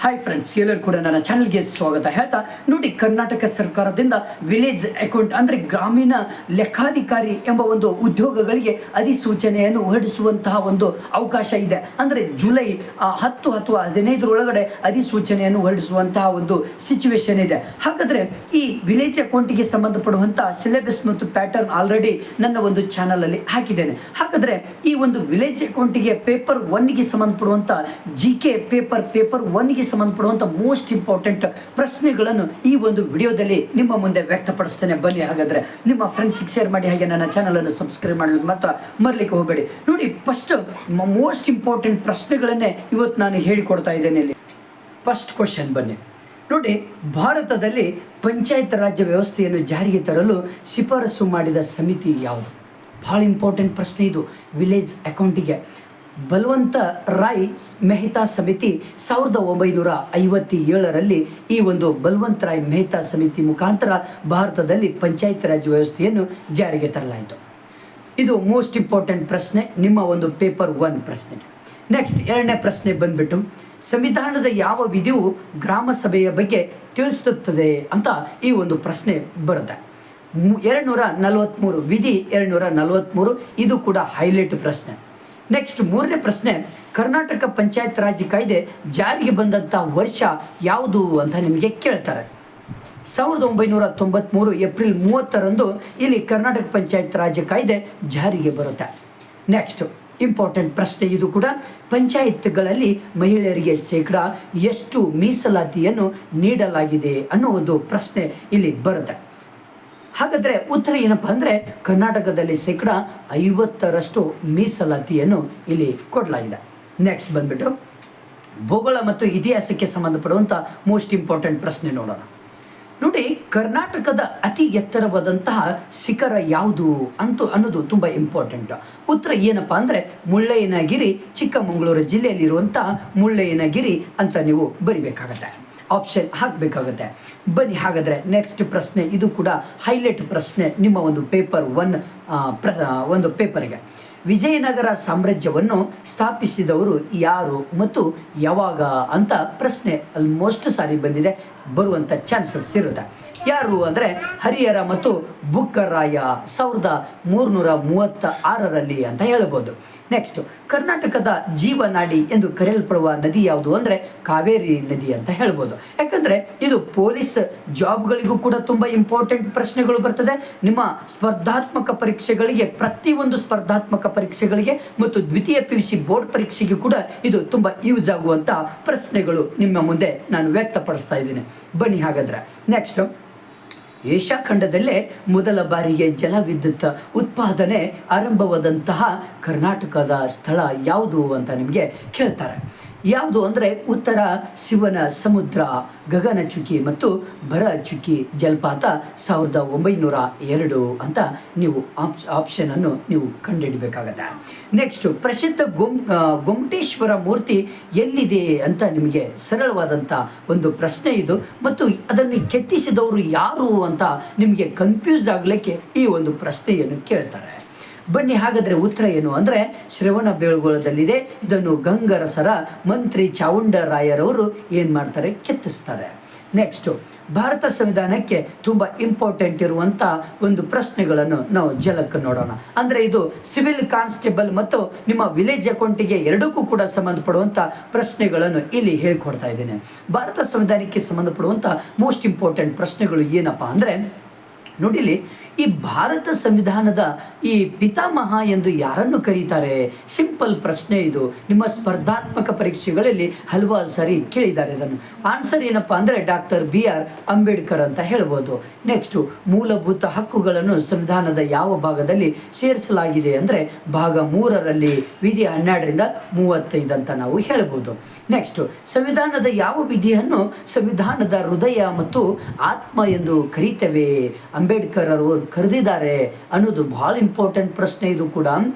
Hi friends, ಎಲ್ಲರೂ ಕೂಡ ನನ್ನ ಚಾನಲ್ಗೆ ಸ್ವಾಗತ ಹೇಳ್ತಾ ನೋಡಿ, ಕರ್ನಾಟಕ ಸರ್ಕಾರದಿಂದ ವಿಲೇಜ್ ಅಕೌಂಟ್ ಅಂದರೆ ಗ್ರಾಮೀಣ ಲೆಕ್ಕಾಧಿಕಾರಿ ಎಂಬ ಒಂದು ಉದ್ಯೋಗಗಳಿಗೆ ಅಧಿಸೂಚನೆಯನ್ನು ಹೊರಡಿಸುವಂತಹ ಒಂದು ಅವಕಾಶ ಇದೆ. ಅಂದರೆ ಜುಲೈ 10 ಅಥವಾ 15 ಒಳಗಡೆ ಅಧಿಸೂಚನೆಯನ್ನು ಹೊರಡಿಸುವಂತಹ ಒಂದು ಸಿಚುವೇಶನ್ ಇದೆ. ಹಾಗಾದರೆ ಈ ವಿಲೇಜ್ ಅಕೌಂಟಿಗೆ ಸಂಬಂಧಪಡುವಂಥ ಸಿಲೆಬಸ್ ಮತ್ತು ಪ್ಯಾಟರ್ನ್ ಆಲ್ರೆಡಿ ನನ್ನ ಒಂದು ಚಾನಲಲ್ಲಿ ಹಾಕಿದ್ದೇನೆ. ಹಾಗಾದರೆ ಈ ಒಂದು ವಿಲೇಜ್ ಅಕೌಂಟಿಗೆ ಪೇಪರ್ 1ಗೆ ಸಂಬಂಧಪಡುವಂಥ GK ಪೇಪರ್ 1ಗೆ ಸಂಬಂಧಪಡುವಂಥ ಮೋಸ್ಟ್ ಇಂಪಾರ್ಟೆಂಟ್ ಪ್ರಶ್ನೆಗಳನ್ನು ಈ ಒಂದು ವಿಡಿಯೋದಲ್ಲಿ ನಿಮ್ಮ ಮುಂದೆ ವ್ಯಕ್ತಪಡಿಸ್ತೇನೆ. ಬನ್ನಿ, ಹಾಗಾದರೆ ನಿಮ್ಮ ಫ್ರೆಂಡ್ಸಿಗೆ ಶೇರ್ ಮಾಡಿ, ಹಾಗೆ ನನ್ನ ಚಾನಲನ್ನು ಸಬ್ಸ್ಕ್ರೈಬ್ ಮಾಡಲು ಮಾತ್ರ ಮರಲಿಕ್ಕೆ ಹೋಗಬೇಡಿ. ನೋಡಿ, ಫಸ್ಟ್ ಮೋಸ್ಟ್ ಇಂಪಾರ್ಟೆಂಟ್ ಪ್ರಶ್ನೆಗಳನ್ನೇ ಇವತ್ತು ನಾನು ಹೇಳಿಕೊಡ್ತಾ ಇದ್ದೇನೆ. ಇಲ್ಲಿ ಫಸ್ಟ್ ಕ್ವಶನ್ ಬನ್ನಿ ನೋಡಿ, ಭಾರತದಲ್ಲಿ ಪಂಚಾಯತ್ ರಾಜ್ಯ ವ್ಯವಸ್ಥೆಯನ್ನು ಜಾರಿಗೆ ತರಲು ಶಿಫಾರಸು ಮಾಡಿದ ಸಮಿತಿ ಯಾವುದು? ಭಾಳ ಇಂಪಾರ್ಟೆಂಟ್ ಪ್ರಶ್ನೆ ಇದು ವಿಲೇಜ್ ಅಕೌಂಟಿಗೆ. ಬಲವಂತ ರಾಯ್ ಮೆಹ್ತಾ ಸಮಿತಿ 1957ರಲ್ಲಿ ಈ ಒಂದು ಬಲವಂತ ರಾಯ್ ಮೆಹ್ತಾ ಸಮಿತಿ ಮುಖಾಂತರ ಭಾರತದಲ್ಲಿ ಪಂಚಾಯತ್ ರಾಜ್ ವ್ಯವಸ್ಥೆಯನ್ನು ಜಾರಿಗೆ ತರಲಾಯಿತು. ಇದು ಮೋಸ್ಟ್ ಇಂಪಾರ್ಟೆಂಟ್ ಪ್ರಶ್ನೆ, ನಿಮ್ಮ ಒಂದು ಪೇಪರ್ 1 ಪ್ರಶ್ನೆ. ನೆಕ್ಸ್ಟ್ ಎರಡನೇ ಪ್ರಶ್ನೆ ಬಂದ್ಬಿಟ್ಟು, ಸಂವಿಧಾನದ ಯಾವ ವಿಧಿಯು ಗ್ರಾಮ ಸಭೆಯ ಬಗ್ಗೆ ತಿಳಿಸುತ್ತದೆ ಅಂತ ಈ ಒಂದು ಪ್ರಶ್ನೆ ಬರುತ್ತೆ. 243 ವಿಧಿ 243, ಇದು ಕೂಡ ಹೈಲೈಟ್ ಪ್ರಶ್ನೆ. ನೆಕ್ಸ್ಟ್ ಮೂರನೇ ಪ್ರಶ್ನೆ, ಕರ್ನಾಟಕ ಪಂಚಾಯತ್ ರಾಜ್ ಕಾಯ್ದೆ ಜಾರಿಗೆ ಬಂದಂಥ ವರ್ಷ ಯಾವುದು ಅಂತ ನಿಮಗೆ ಕೇಳ್ತಾರೆ. 1993 ಏಪ್ರಿಲ್ 30ರಂದು ಇಲ್ಲಿ ಕರ್ನಾಟಕ ಪಂಚಾಯತ್ ರಾಜ್ ಕಾಯ್ದೆ ಜಾರಿಗೆ ಬರುತ್ತೆ. ನೆಕ್ಸ್ಟ್ ಇಂಪಾರ್ಟೆಂಟ್ ಪ್ರಶ್ನೆ, ಇದು ಕೂಡ ಪಂಚಾಯತ್ಗಳಲ್ಲಿ ಮಹಿಳೆಯರಿಗೆ ಶೇಕಡಾ ಎಷ್ಟು ಮೀಸಲಾತಿಯನ್ನು ನೀಡಲಾಗಿದೆ ಅನ್ನೋ ಒಂದು ಪ್ರಶ್ನೆ ಇಲ್ಲಿ ಬರುತ್ತೆ. ಹಾಗಾದರೆ ಉತ್ತರ ಏನಪ್ಪ ಅಂದರೆ, ಕರ್ನಾಟಕದಲ್ಲಿ ಶೇಕಡಾ 50ರಷ್ಟು ಮೀಸಲಾತಿಯನ್ನು ಇಲ್ಲಿ ಕೊಡಲಾಗಿದೆ. ನೆಕ್ಸ್ಟ್ ಬಂದ್ಬಿಟ್ಟು ಭೂಗೋಳ ಮತ್ತು ಇತಿಹಾಸಕ್ಕೆ ಸಂಬಂಧಪಡುವಂಥ ಮೋಸ್ಟ್ ಇಂಪಾರ್ಟೆಂಟ್ ಪ್ರಶ್ನೆ ನೋಡೋಣ. ನೋಡಿ, ಕರ್ನಾಟಕದ ಅತಿ ಎತ್ತರವಾದಂತಹ ಶಿಖರ ಯಾವುದು ಅನ್ನೋದು ತುಂಬ ಇಂಪಾರ್ಟೆಂಟ್. ಉತ್ತರ ಏನಪ್ಪ ಅಂದರೆ ಮುಳ್ಳಯ್ಯನಗಿರಿ, ಚಿಕ್ಕಮಗಳೂರು ಜಿಲ್ಲೆಯಲ್ಲಿರುವಂಥ ಮುಳ್ಳಯ್ಯನಗಿರಿ ಅಂತ ನೀವು ಬರಿಬೇಕಾಗತ್ತೆ, ಆಪ್ಷನ್ ಹಾಕಬೇಕಾಗತ್ತೆ. ಬನ್ನಿ ಹಾಗಾದರೆ ನೆಕ್ಸ್ಟ್ ಪ್ರಶ್ನೆ, ಇದು ಕೂಡ ಹೈಲೈಟ್ ಪ್ರಶ್ನೆ ನಿಮ್ಮ ಒಂದು ಪೇಪರ್ 1 ಒಂದು ಪೇಪರ್ಗೆ. ವಿಜಯನಗರ ಸಾಮ್ರಾಜ್ಯವನ್ನು ಸ್ಥಾಪಿಸಿದವರು ಯಾರು ಮತ್ತು ಯಾವಾಗ ಅಂತ ಪ್ರಶ್ನೆ ಆಲ್ಮೋಸ್ಟ್ ಸಾರಿ ಬಂದಿದೆ, ಬರುವಂಥ ಚಾನ್ಸಸ್ ಇರುತ್ತೆ. ಯಾರು ಅಂದರೆ ಹರಿಹರ ಮತ್ತು ಬುಕ್ಕರಾಯ 1336ರಲ್ಲಿ ಅಂತ ಹೇಳ್ಬೋದು. ನೆಕ್ಸ್ಟ್, ಕರ್ನಾಟಕದ ಜೀವನಾಡಿ ಎಂದು ಕರೆಯಲ್ಪಡುವ ನದಿ ಯಾವುದು ಅಂದರೆ ಕಾವೇರಿ ನದಿ ಅಂತ ಹೇಳ್ಬೋದು. ಯಾಕಂದರೆ ಇದು ಪೊಲೀಸ್ ಜಾಬ್ಗಳಿಗೂ ಕೂಡ ತುಂಬ ಇಂಪಾರ್ಟೆಂಟ್ ಪ್ರಶ್ನೆಗಳು ಬರ್ತದೆ. ನಿಮ್ಮ ಸ್ಪರ್ಧಾತ್ಮಕ ಪರೀಕ್ಷೆಗಳಿಗೆ, ಪ್ರತಿಯೊಂದು ಸ್ಪರ್ಧಾತ್ಮಕ ಪರೀಕ್ಷೆಗಳಿಗೆ ಮತ್ತು ದ್ವಿತೀಯ PUC ಬೋರ್ಡ್ ಪರೀಕ್ಷೆಗೆ ಕೂಡ ಇದು ತುಂಬ ಯೂಸ್ ಆಗುವಂಥ ಪ್ರಶ್ನೆಗಳು ನಿಮ್ಮ ಮುಂದೆ ನಾನು ವ್ಯಕ್ತಪಡಿಸ್ತಾ ಇದ್ದೀನಿ. ಬನ್ನಿ ಹಾಗಾದರೆ ನೆಕ್ಸ್ಟ್, ಏಷ್ಯಾ ಖಂಡದಲ್ಲೇ ಮೊದಲ ಬಾರಿಗೆ ಜಲವಿದ್ಯುತ್ ಉತ್ಪಾದನೆ ಆರಂಭವಾದಂತಹ ಕರ್ನಾಟಕದ ಸ್ಥಳ ಯಾವುದು ಅಂತ ನಿಮಗೆ ಕೇಳ್ತಾರೆ. ಯಾವುದು ಅಂದರೆ ಉತ್ತರ ಶಿವನ ಸಮುದ್ರ, ಗಗನಚುಕ್ಕಿ ಮತ್ತು ಭರಚುಕ್ಕಿ ಜಲಪಾತ 1902 ಅಂತ ನೀವು ಆಪ್ಷನನ್ನು ನೀವು ಕಂಡುಹಿಡಬೇಕಾಗತ್ತೆ. ನೆಕ್ಸ್ಟ್, ಪ್ರಸಿದ್ಧ ಗೊಮ್ಮಟೇಶ್ವರ ಮೂರ್ತಿ ಎಲ್ಲಿದೆ ಅಂತ ನಿಮಗೆ ಸರಳವಾದಂಥ ಒಂದು ಪ್ರಶ್ನೆ ಇದು, ಮತ್ತು ಅದನ್ನು ಕೆತ್ತಿಸಿದವರು ಯಾರು ಅಂತ ನಿಮಗೆ ಕನ್ಫ್ಯೂಸ್ ಆಗಲಿಕ್ಕೆ ಈ ಒಂದು ಪ್ರಶ್ನೆಯನ್ನು ಕೇಳ್ತಾರೆ. ಬನ್ನಿ ಹಾಗಾದರೆ ಉತ್ತರ ಏನು ಅಂದರೆ ಶ್ರವಣಬೆಳಗೊಳದಲ್ಲಿದೆ. ಇದನ್ನು ಗಂಗರಸರ ಮಂತ್ರಿ ಚಾವುಂಡರಾಯರವರು ಏನು ಮಾಡ್ತಾರೆ, ಕೆತ್ತಿಸ್ತಾರೆ. ನೆಕ್ಸ್ಟು, ಭಾರತ ಸಂವಿಧಾನಕ್ಕೆ ತುಂಬ ಇಂಪಾರ್ಟೆಂಟ್ ಇರುವಂಥ ಒಂದು ಪ್ರಶ್ನೆಗಳನ್ನು ನಾವು ಜಲಕ್ಕೆ ನೋಡೋಣ. ಅಂದರೆ ಇದು ಸಿವಿಲ್ ಕಾನ್ಸ್ಟೇಬಲ್ ಮತ್ತು ನಿಮ್ಮ ವಿಲೇಜ್ ಅಕೌಂಟಿಗೆ ಎರಡಕ್ಕೂ ಕೂಡ ಸಂಬಂಧಪಡುವಂಥ ಪ್ರಶ್ನೆಗಳನ್ನು ಇಲ್ಲಿ ಹೇಳಿಕೊಡ್ತಾ ಇದ್ದೇನೆ. ಭಾರತ ಸಂವಿಧಾನಕ್ಕೆ ಸಂಬಂಧಪಡುವಂಥ ಮೋಸ್ಟ್ ಇಂಪಾರ್ಟೆಂಟ್ ಪ್ರಶ್ನೆಗಳು ಏನಪ್ಪ ಅಂದರೆ, ನೋಡಿಲಿ, ಈ ಭಾರತ ಸಂವಿಧಾನದ ಈ ಪಿತಾಮಹ ಎಂದು ಯಾರನ್ನು ಕರೀತಾರೆ? ಸಿಂಪಲ್ ಪ್ರಶ್ನೆ ಇದು. ನಿಮ್ಮ ಸ್ಪರ್ಧಾತ್ಮಕ ಪರೀಕ್ಷೆಗಳಲ್ಲಿ ಹಲವಾರು ಸಾರಿ ಕೇಳಿದ್ದಾರೆ ಇದನ್ನು. ಆನ್ಸರ್ ಏನಪ್ಪ ಅಂದರೆ ಡಾಕ್ಟರ್ BR ಅಂಬೇಡ್ಕರ್ ಅಂತ ಹೇಳ್ಬೋದು. ನೆಕ್ಸ್ಟು, ಮೂಲಭೂತ ಹಕ್ಕುಗಳನ್ನು ಸಂವಿಧಾನದ ಯಾವ ಭಾಗದಲ್ಲಿ ಸೇರಿಸಲಾಗಿದೆ ಅಂದರೆ ಭಾಗ 3ರಲ್ಲಿ ವಿಧಿ 12ರಿಂದ 35 ಅಂತ ನಾವು ಹೇಳ್ಬೋದು. ನೆಕ್ಸ್ಟು, ಸಂವಿಧಾನದ ಯಾವ ವಿಧಿಯನ್ನು ಸಂವಿಧಾನದ ಹೃದಯ ಮತ್ತು ಆತ್ಮ ಎಂದು ಕರೀತೇವೆ? ಅಂಬೇಡ್ಕರ್ ಅವರು ಕರೆದಿದ್ದಾರೆ ಅನ್ನೋದು ಭಾಳ ಇಂಪಾರ್ಟೆಂಟ್ ಪ್ರಶ್ನೆ ಇದು ಕೂಡ.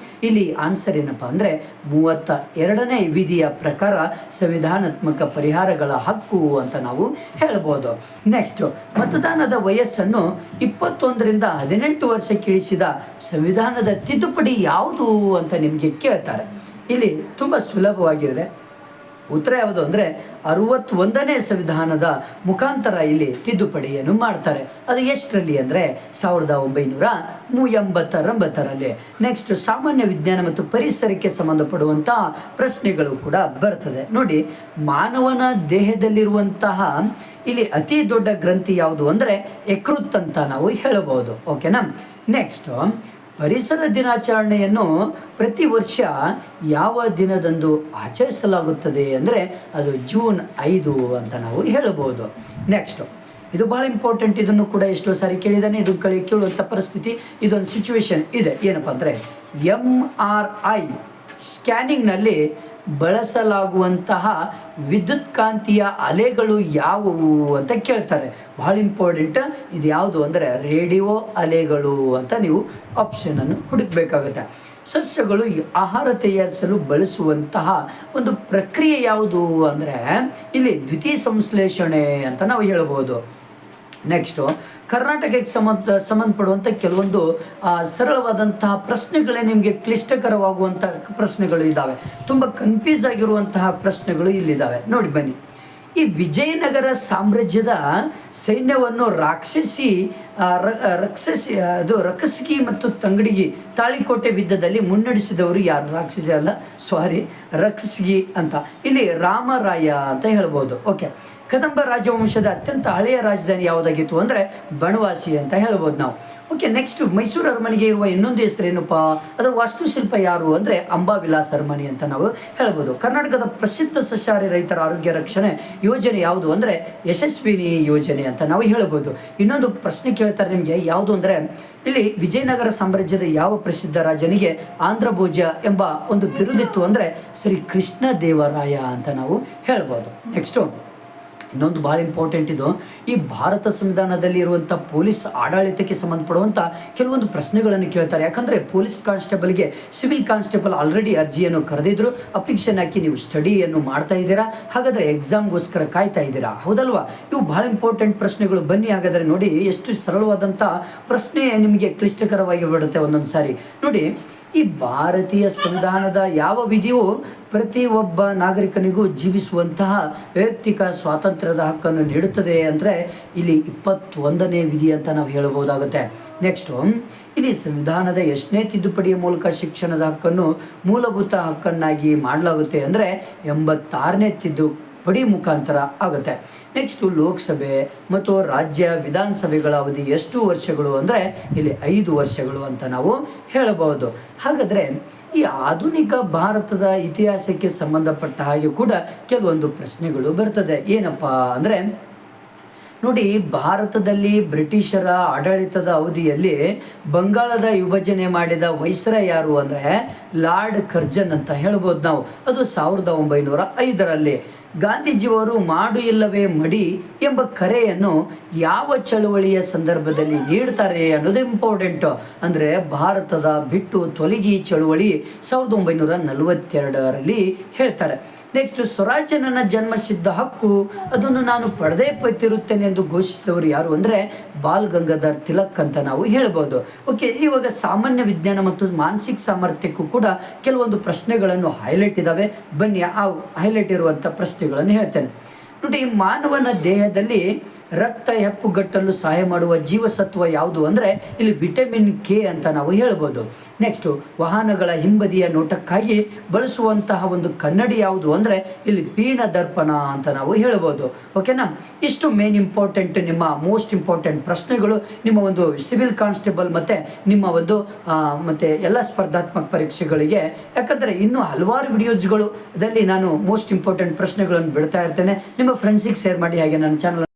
ಇಲ್ಲಿ ಆನ್ಸರ್ ಏನಪ್ಪ ಅಂದರೆ 32ನೇ ವಿಧಿಯ ಪ್ರಕಾರ ಸಂವಿಧಾನಾತ್ಮಕ ಪರಿಹಾರಗಳ ಹಕ್ಕು ಅಂತ ನಾವು ಹೇಳ್ಬೋದು. ನೆಕ್ಸ್ಟ್, ಮತದಾನದ ವಯಸ್ಸನ್ನು 21ರಿಂದ 18 ವರ್ಷಕ್ಕೆ ಇಳಿಸಿದ ಸಂವಿಧಾನದ ತಿದ್ದುಪಡಿ ಯಾವುದು ಅಂತ ನಿಮಗೆ ಕೇಳ್ತಾರೆ. ಇಲ್ಲಿ ತುಂಬ ಸುಲಭವಾಗಿದೆ. ಉತ್ತರ ಯಾವುದು ಅಂದರೆ 61ನೇ ಸಂವಿಧಾನದ ಮುಖಾಂತರ ಇಲ್ಲಿ ತಿದ್ದುಪಡಿಯನ್ನು ಮಾಡ್ತಾರೆ. ಅದು ಎಷ್ಟರಲ್ಲಿ ಅಂದರೆ 1989ರಲ್ಲಿ. ನೆಕ್ಸ್ಟ್ ಸಾಮಾನ್ಯ ವಿಜ್ಞಾನ ಮತ್ತು ಪರಿಸರಕ್ಕೆ ಸಂಬಂಧಪಡುವಂತಹ ಪ್ರಶ್ನೆಗಳು ಕೂಡ ಬರ್ತದೆ. ನೋಡಿ, ಮಾನವನ ದೇಹದಲ್ಲಿರುವಂತಹ ಇಲ್ಲಿ ಅತಿ ದೊಡ್ಡ ಗ್ರಂಥಿ ಯಾವುದು ಅಂದರೆ ಯಕೃತ್ ಅಂತ ನಾವು ಹೇಳಬಹುದು. ಓಕೆನಾ. ನೆಕ್ಸ್ಟ್, ಪರಿಸರ ದಿನಾಚರಣೆಯನ್ನು ಪ್ರತಿ ವರ್ಷ ಯಾವ ದಿನದಂದು ಆಚರಿಸಲಾಗುತ್ತದೆ ಅಂದರೆ ಅದು June 5 ಅಂತ ನಾವು ಹೇಳಬಹುದು. ನೆಕ್ಸ್ಟು, ಇದು ಬಹಳ ಇಂಪಾರ್ಟೆಂಟ್. ಇದನ್ನು ಕೂಡ ಎಷ್ಟೋ ಸಾರಿ ಕೇಳಿದ್ದಾನೆ. ಇದು ಕೇಳುವಂಥ ಪರಿಸ್ಥಿತಿ, ಇದೊಂದು ಸಿಚುವೇಶನ್ ಇದೆ. ಏನಪ್ಪ ಅಂದರೆ MRI ಸ್ಕ್ಯಾನಿಂಗ್ನಲ್ಲಿ ಬಳಸಲಾಗುವಂತಹ ವಿದ್ಯುತ್ ಕಾಂತೀಯ ಅಲೆಗಳು ಯಾವುವು ಅಂತ ಕೇಳ್ತಾರೆ. ಬಹಳ ಇಂಪಾರ್ಟೆಂಟ್. ಇದು ಯಾವುದು ಅಂದರೆ ರೇಡಿಯೋ ಅಲೆಗಳು ಅಂತ ನೀವು ಆಪ್ಷನನ್ನು ಹುಡುಕಬೇಕಾಗುತ್ತೆ. ಸಸ್ಯಗಳು ಆಹಾರ ತಯಾರಿಸಲು ಬಳಸುವಂತಹ ಒಂದು ಪ್ರಕ್ರಿಯೆ ಯಾವುದು ಅಂದರೆ ಇಲ್ಲಿ ದ್ವಿತೀಯ ಸಂಶ್ಲೇಷಣೆ ಅಂತ ನಾವು ಹೇಳ್ಬೋದು. ನೆಕ್ಸ್ಟು, ಕರ್ನಾಟಕಕ್ಕೆ ಸಂಬಂಧಪಡುವಂಥ ಕೆಲವೊಂದು ಸರಳವಾದಂತಹ ಪ್ರಶ್ನೆಗಳೇ ನಿಮಗೆ ಕ್ಲಿಷ್ಟಕರವಾಗುವಂಥ ಪ್ರಶ್ನೆಗಳು ಇದ್ದಾವೆ. ತುಂಬ ಕನ್ಫ್ಯೂಸ್ ಆಗಿರುವಂತಹ ಪ್ರಶ್ನೆಗಳು ಇಲ್ಲಿದ್ದಾವೆ. ನೋಡಿ ಬನ್ನಿ. ಈ ವಿಜಯನಗರ ಸಾಮ್ರಾಜ್ಯದ ಸೈನ್ಯವನ್ನು ರಕ್ಕಸ್ಗಿ ಮತ್ತು ತಂಗಡಿಗಿ ತಾಳಿಕೋಟೆ ಯುದ್ಧದಲ್ಲಿ ಮುನ್ನಡೆಸಿದವರು ಯಾರು? ರಾಕ್ಷಸಿ ಅಲ್ಲ, ರಕ್ಕಸ್ಗಿ ಅಂತ. ಇಲ್ಲಿ ರಾಮರಾಯ ಅಂತ ಹೇಳ್ಬೋದು. ಓಕೆ. ಕದಂಬ ರಾಜವಂಶದ ಅತ್ಯಂತ ಹಳೆಯ ರಾಜಧಾನಿ ಯಾವುದಾಗಿತ್ತು ಅಂದರೆ ಬನವಾಸಿ ಅಂತ ಹೇಳ್ಬೋದು ನಾವು. ಓಕೆ. ನೆಕ್ಸ್ಟ್, ಮೈಸೂರು ಅರಮನೆಗೆ ಇರುವ ಇನ್ನೊಂದು ಹೆಸರೇನಪ್ಪ? ಅದರ ವಾಸ್ತುಶಿಲ್ಪ ಯಾರು ಅಂದರೆ ಅಂಬಾವಿಲಾಸ ಅರಮನೆ ಅಂತ ನಾವು ಹೇಳ್ಬೋದು. ಕರ್ನಾಟಕದ ಪ್ರಸಿದ್ಧ ಸಸ್ಯಾಹಾರಿ ರೈತರ ಆರೋಗ್ಯ ರಕ್ಷಣೆ ಯೋಜನೆ ಯಾವುದು ಅಂದರೆ ಯಶಸ್ವಿನಿ ಯೋಜನೆ ಅಂತ ನಾವು ಹೇಳ್ಬೋದು. ಇನ್ನೊಂದು ಪ್ರಶ್ನೆ ಕೇಳ್ತಾರೆ ನಿಮಗೆ, ಯಾವುದು ಅಂದರೆ ಇಲ್ಲಿ ವಿಜಯನಗರ ಸಾಮ್ರಾಜ್ಯದ ಯಾವ ಪ್ರಸಿದ್ಧ ರಾಜನಿಗೆ ಆಂಧ್ರಭೋಜ ಎಂಬ ಒಂದು ಬಿರುದಿತ್ತು ಅಂದರೆ ಶ್ರೀ ಕೃಷ್ಣ ದೇವರಾಯ ಅಂತ ನಾವು ಹೇಳ್ಬೋದು. ನೆಕ್ಸ್ಟು, ಇನ್ನೊಂದು ಭಾಳ ಇಂಪಾರ್ಟೆಂಟ್. ಇದು ಈ ಭಾರತ ಸಂವಿಧಾನದಲ್ಲಿ ಇರುವಂಥ ಪೊಲೀಸ್ ಆಡಳಿತಕ್ಕೆ ಸಂಬಂಧಪಡುವಂಥ ಕೆಲವೊಂದು ಪ್ರಶ್ನೆಗಳನ್ನು ಕೇಳ್ತಾರೆ. ಯಾಕಂದರೆ ಪೊಲೀಸ್ ಕಾನ್ಸ್ಟೇಬಲ್ಗೆ ಸಿವಿಲ್ ಕಾನ್ಸ್ಟೇಬಲ್ ಆಲ್ರೆಡಿ ಅರ್ಜಿಯನ್ನು ಕರೆದಿದ್ರು, ಅಪ್ಲಿಕೇಶನ್ ಹಾಕಿ ನೀವು ಸ್ಟಡಿಯನ್ನು ಮಾಡ್ತಾ ಇದ್ದೀರಾ, ಹಾಗಾದರೆ ಎಕ್ಸಾಮ್ಗೋಸ್ಕರ ಕಾಯ್ತಾ ಇದ್ದೀರಾ, ಹೌದಲ್ವಾ? ಇವು ಭಾಳ ಇಂಪಾರ್ಟೆಂಟ್ ಪ್ರಶ್ನೆಗಳು. ಬನ್ನಿ ಹಾಗಾದರೆ ನೋಡಿ, ಎಷ್ಟು ಸರಳವಾದಂಥ ಪ್ರಶ್ನೆ ನಿಮಗೆ ಕ್ಲಿಷ್ಟಕರವಾಗಿ ಬಿಡುತ್ತೆ ಒಂದೊಂದು ಸಾರಿ. ನೋಡಿ, ಈ ಭಾರತೀಯ ಸಂವಿಧಾನದ ಯಾವ ವಿಧಿಯು ಪ್ರತಿಯೊಬ್ಬ ನಾಗರಿಕನಿಗೂ ಜೀವಿಸುವಂತಹ ವೈಯಕ್ತಿಕ ಸ್ವಾತಂತ್ರ್ಯದ ಹಕ್ಕನ್ನು ನೀಡುತ್ತದೆ ಅಂದರೆ ಇಲ್ಲಿ 21ನೇ ವಿಧಿ ಅಂತ ನಾವು ಹೇಳಬಹುದಾಗುತ್ತೆ. ನೆಕ್ಸ್ಟು, ಇಲ್ಲಿ ಸಂವಿಧಾನದ ಎಷ್ಟನೇ ತಿದ್ದುಪಡಿಯ ಮೂಲಕ ಶಿಕ್ಷಣದ ಹಕ್ಕನ್ನು ಮೂಲಭೂತ ಹಕ್ಕನ್ನಾಗಿ ಮಾಡಲಾಗುತ್ತೆ ಅಂದರೆ 86ನೇ ತಿದ್ದುಪಡಿ ಮುಖಾಂತರ ಆಗುತ್ತೆ. ನೆಕ್ಸ್ಟು, ಲೋಕಸಭೆ ಮತ್ತು ರಾಜ್ಯ ವಿಧಾನಸಭೆಗಳ ಅವಧಿ ಎಷ್ಟು ವರ್ಷಗಳು ಅಂದರೆ ಇಲ್ಲಿ 5 ವರ್ಷಗಳು ಅಂತ ನಾವು ಹೇಳಬಹುದು. ಹಾಗಾದರೆ ಈ ಆಧುನಿಕ ಭಾರತದ ಇತಿಹಾಸಕ್ಕೆ ಸಂಬಂಧಪಟ್ಟ ಹಾಗೆ ಕೂಡ ಕೆಲವೊಂದು ಪ್ರಶ್ನೆಗಳು ಬರ್ತದೆ. ಏನಪ್ಪ ಅಂದರೆ ನೋಡಿ, ಭಾರತದಲ್ಲಿ ಬ್ರಿಟಿಷರ ಆಡಳಿತದ ಅವಧಿಯಲ್ಲಿ ಬಂಗಾಳದ ವಿಭಜನೆ ಮಾಡಿದ ವೈಸ್ರಾಯ್ ಯಾರು ಅಂದರೆ ಲಾರ್ಡ್ ಕರ್ಜನ್ ಅಂತ ಹೇಳ್ಬೋದು ನಾವು. ಅದು 1905ರಲ್ಲಿ. ಗಾಂಧೀಜಿಯವರು ಮಾಡು ಇಲ್ಲವೇ ಮಡಿ ಎಂಬ ಕರೆಯನ್ನು ಯಾವ ಚಳುವಳಿಯ ಸಂದರ್ಭದಲ್ಲಿ ನೀಡ್ತಾರೆ ಅನ್ನೋದು ಇಂಪಾರ್ಟೆಂಟು. ಅಂದರೆ ಭಾರತದ ಬಿಟ್ಟು ತೊಲಗಿ ಚಳುವಳಿ 1942ರಲ್ಲಿ ಹೇಳ್ತಾರೆ. ನೆಕ್ಸ್ಟ್, ಸ್ವರಾಜ್ಯ ನನ್ನ ಜನ್ಮಸಿದ್ಧ ಹಕ್ಕು, ಅದನ್ನು ನಾನು ಪಡೆದೇ ಪತ್ತಿರುತ್ತೇನೆ ಎಂದು ಘೋಷಿಸಿದವರು ಯಾರು ಅಂದರೆ ಬಾಲ್ ಗಂಗಾಧರ್ ತಿಲಕ್ ಅಂತ ನಾವು ಹೇಳ್ಬೋದು. ಓಕೆ. ಇವಾಗ ಸಾಮಾನ್ಯ ವಿಜ್ಞಾನ ಮತ್ತು ಮಾನಸಿಕ ಸಾಮರ್ಥ್ಯಕ್ಕೂ ಕೂಡ ಕೆಲವೊಂದು ಪ್ರಶ್ನೆಗಳನ್ನು ಹೈಲೈಟ್ ಇದ್ದಾವೆ. ಬನ್ನಿ ಆ ಹೈಲೈಟ್ ಇರುವಂಥ ಪ್ರಶ್ನೆಗಳನ್ನು ಹೇಳ್ತೇನೆ. ನೋಡಿ, ಮಾನವನ ದೇಹದಲ್ಲಿ ರಕ್ತ ಹೆಪ್ಪುಗಟ್ಟಲು ಸಹಾಯ ಮಾಡುವ ಜೀವಸತ್ವ ಯಾವುದು ಅಂದರೆ ಇಲ್ಲಿ ವಿಟಮಿನ್ ಕೆ ಅಂತ ನಾವು ಹೇಳ್ಬೋದು. ನೆಕ್ಸ್ಟು, ವಾಹನಗಳ ಹಿಂಬದಿಯ ನೋಟಕ್ಕಾಗಿ ಬಳಸುವಂತಹ ಒಂದು ಕನ್ನಡಿ ಯಾವುದು ಅಂದರೆ ಇಲ್ಲಿ ಪೀಣ ದರ್ಪಣ ಅಂತ ನಾವು ಹೇಳ್ಬೋದು. ಓಕೆನಾ. ಇಷ್ಟು ಮೇನ್ ಇಂಪಾರ್ಟೆಂಟ್, ನಿಮ್ಮ ಮೋಸ್ಟ್ ಇಂಪಾರ್ಟೆಂಟ್ ಪ್ರಶ್ನೆಗಳು ನಿಮ್ಮ ಒಂದು ಸಿವಿಲ್ ಕಾನ್ಸ್ಟೇಬಲ್ ಮತ್ತು ನಿಮ್ಮ ಒಂದು ಮತ್ತು ಎಲ್ಲ ಸ್ಪರ್ಧಾತ್ಮಕ ಪರೀಕ್ಷೆಗಳಿಗೆ. ಯಾಕಂದರೆ ಇನ್ನೂ ಹಲವಾರು ವಿಡಿಯೋಸ್ಗಳು ದಲ್ಲಿ ನಾನು ಮೋಸ್ಟ್ ಇಂಪಾರ್ಟೆಂಟ್ ಪ್ರಶ್ನೆಗಳನ್ನು ಬಿಡ್ತಾ ಇರ್ತೇನೆ. ನಿಮ್ಮ ಫ್ರೆಂಡ್ಸಿಗೆ ಶೇರ್ ಮಾಡಿ, ಹಾಗೆ ನನ್ನ ಚಾನಲ್